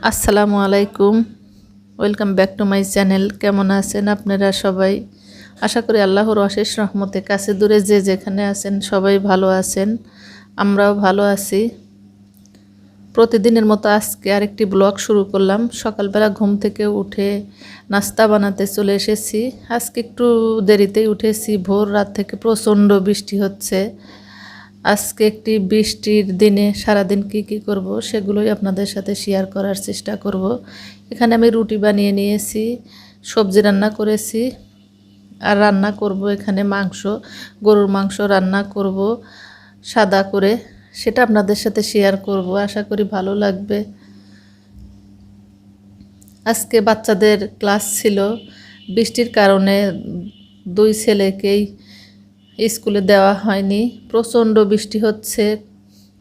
আসসালামু আলাইকুম। Welcome back to my channel. কেমন আছেন আপনারা সবাই? আশা করি আল্লাহর অশেষ রহমতে কাছে দূরে যে যেখানে আছেন সবাই ভালো আছেন। আমরাও ভালো আছি। প্রতিদিনের মতো আজকে আরেকটি ব্লগ শুরু করলাম। সকালবেলা ঘুম থেকে উঠে নাস্তা বানাতে চলে এসেছি। আজকে একটু দেরিতেই উঠেছি। ভোর রাত থেকে প্রচণ্ড বৃষ্টি হচ্ছে। আজকে একটি বৃষ্টির দিনে সারাদিন কি করব সেগুলোই আপনাদের সাথে শেয়ার করার চেষ্টা করব। এখানে আমি রুটি বানিয়ে নিয়েছি, সবজি রান্না করেছি, আর রান্না করব এখানে মাংস, গরুর মাংস রান্না করব সাদা করে। সেটা আপনাদের সাথে শেয়ার করব, আশা করি ভালো লাগবে। আজকে বাচ্চাদের ক্লাস ছিল, বৃষ্টির কারণে দুই ছেলেকেই স্কুলে দেওয়া হয়নি। প্রচণ্ড বৃষ্টি হচ্ছে,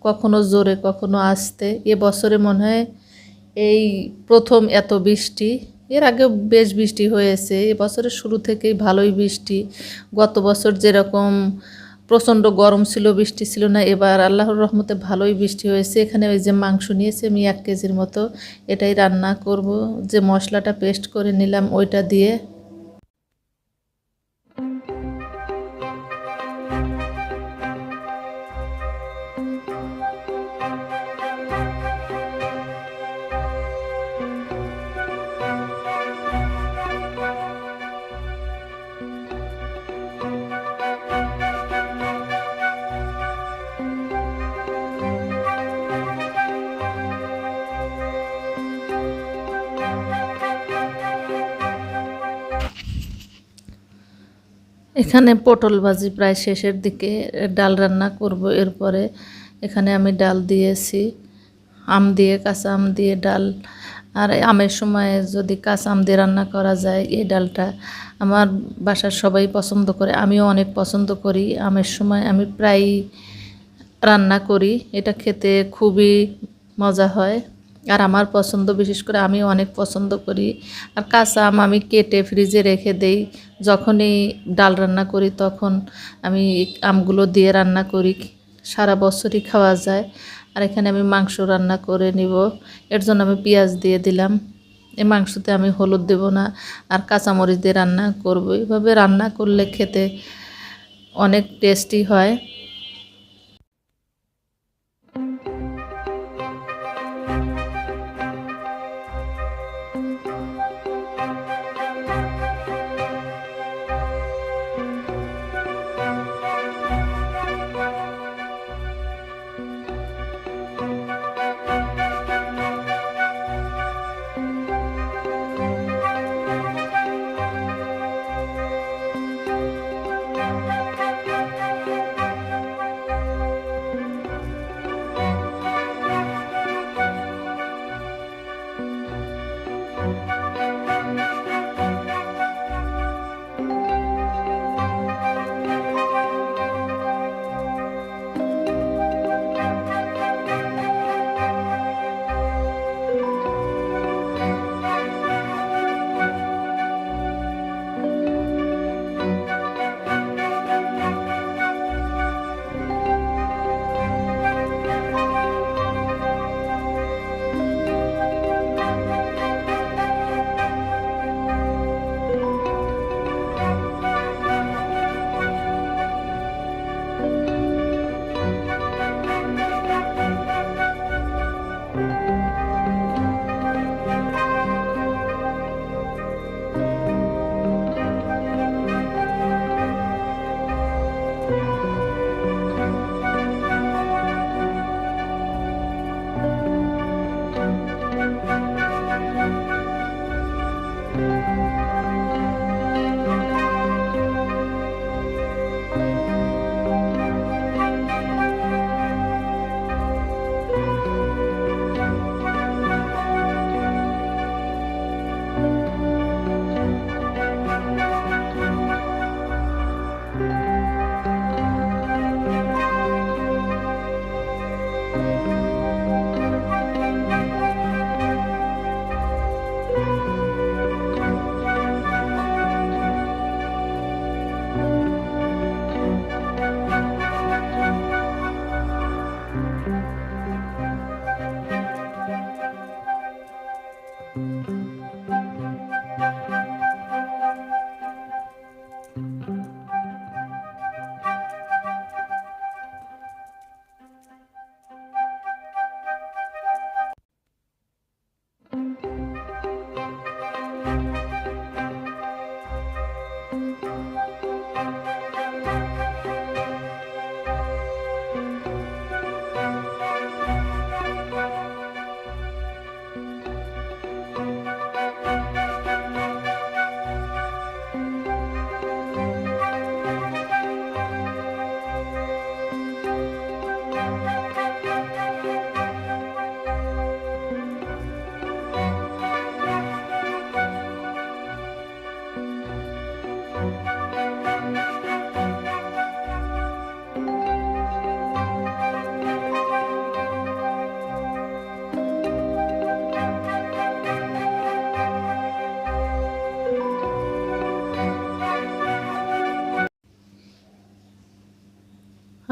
কখনো জোরে কখনো আস্তে। এবছরে মনে হয় এই প্রথম এত বৃষ্টি। এর আগেও বেশ বৃষ্টি হয়েছে, এবছরের শুরু থেকেই ভালোই বৃষ্টি। গত বছর যেরকম প্রচণ্ড গরম ছিল, বৃষ্টি ছিল না, এবার আল্লাহর রহমতে ভালোই বৃষ্টি হয়েছে। এখানে ওই যে মাংস নিয়েছি আমি 1 কেজির মতো, এটাই রান্না করব। যে মশলাটা পেস্ট করে নিলাম ওইটা দিয়ে। এখানে পটল ভাজি প্রায় শেষের দিকে, ডাল রান্না করব। এরপরে এখানে আমি ডাল দিয়েছি, আম দিয়ে, কাঁচা আম দিয়ে ডাল। আর আমের সময় যদি কাঁচা আম দিয়ে রান্না করা যায়, এই ডালটা আমার বাসার সবাই পছন্দ করে, আমিও অনেক পছন্দ করি। আমের সময় আমি প্রায় রান্না করি, এটা খেতে খুবই মজা হয়। আর আমার পছন্দ, বিশেষ করে আমি অনেক পছন্দ করি। আর কাঁচা আম আমি কেটে ফ্রিজে রেখে দেই, যখনই ডাল রান্না করি তখন আমি আমগুলো দিয়ে রান্না করি, সারা বছরই খাওয়া যায়। আর এখানে আমি মাংস রান্না করে নিব, এর জন্য আমি পেঁয়াজ দিয়ে দিলাম। এই মাংসতে আমি হলুদ দেব না, আর কাঁচামরিচ দিয়ে রান্না করব। এভাবে রান্না করলে খেতে অনেক টেস্টি হয়।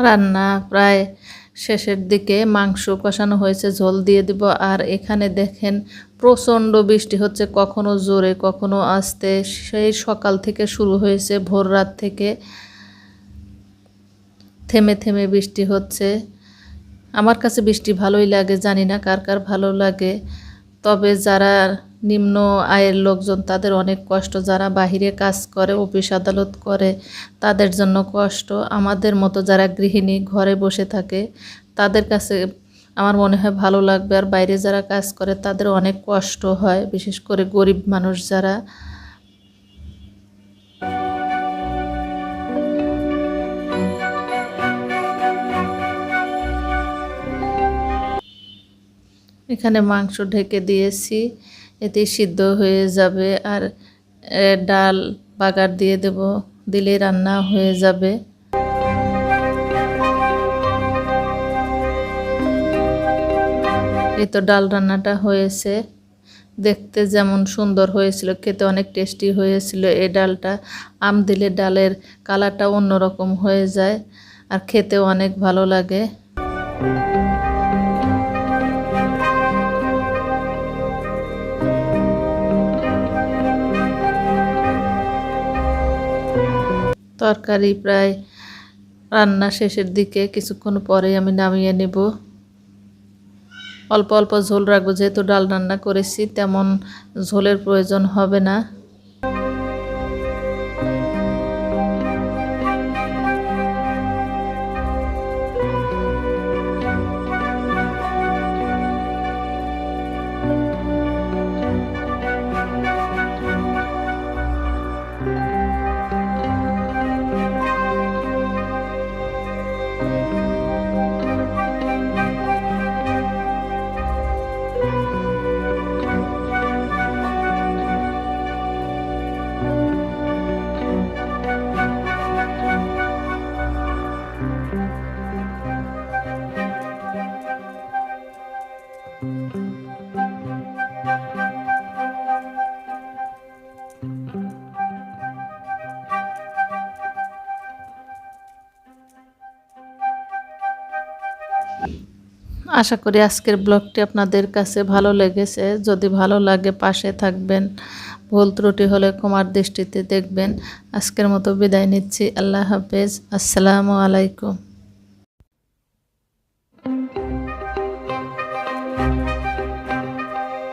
রান্না প্রায় শেষের দিকে, মাংস কষানো হয়েছে, ঝোল দিয়ে দিব। আর এখানে দেখেন প্রচণ্ড বৃষ্টি হচ্ছে, কখনো জোরে কখনো আস্তে। সেই সকাল থেকে শুরু হয়েছে, ভোর রাত থেকে থেমে থেমে বৃষ্টি হচ্ছে। আমার কাছে বৃষ্টি ভালোই লাগে, জানি না কার কার ভালো লাগে। তবে যারা নিম্ন আয়ের লোকজন তাদের অনেক কষ্ট, যারা বাহিরে কাজ করে, অফিস আদালত করে, তাদের জন্য কষ্ট। আমাদের মতো যারা গৃহিণী ঘরে বসে থাকে তাদের কাছে আমার মনে হয় ভালো লাগবে। আর বাইরে যারা কাজ করে তাদের অনেক কষ্ট হয়, বিশেষ করে গরিব মানুষ যারা। এখানে মাংস ঢেকে দিয়েছি, এতে সিদ্ধ হয়ে যাবে। আর ডাল বাগার দিয়ে দেব, দিলে রান্না হয়ে যাবে। এই তো ডাল রান্নাটা হয়েছে, দেখতে যেমন সুন্দর হয়েছিল, খেতে অনেক টেস্টি হয়েছিল। এই ডালটা আম দিলে ডালের কালারটা অন্যরকম হয়ে যায়, আর খেতেও অনেক ভালো লাগে। তরকারি প্রায় রান্না শেষের দিকে, কিছুক্ষণ পরে আমি নামিয়ে নেব। অল্প অল্প ঝোল রাখবো, যেহেতু ডাল রান্না করেছি তেমন ঝোলের প্রয়োজন হবে না। আশা করি আজকের ব্লগটি আপনাদের কাছে ভালো লেগেছে। যদি ভালো লাগে পাশে থাকবেন, ভুল ত্রুটি হলে ক্ষমার দৃষ্টিতে দেখবেন। আজকের মতো বিদায় নিচ্ছি। আল্লাহ হাফেজ, আসসালামু আলাইকুম।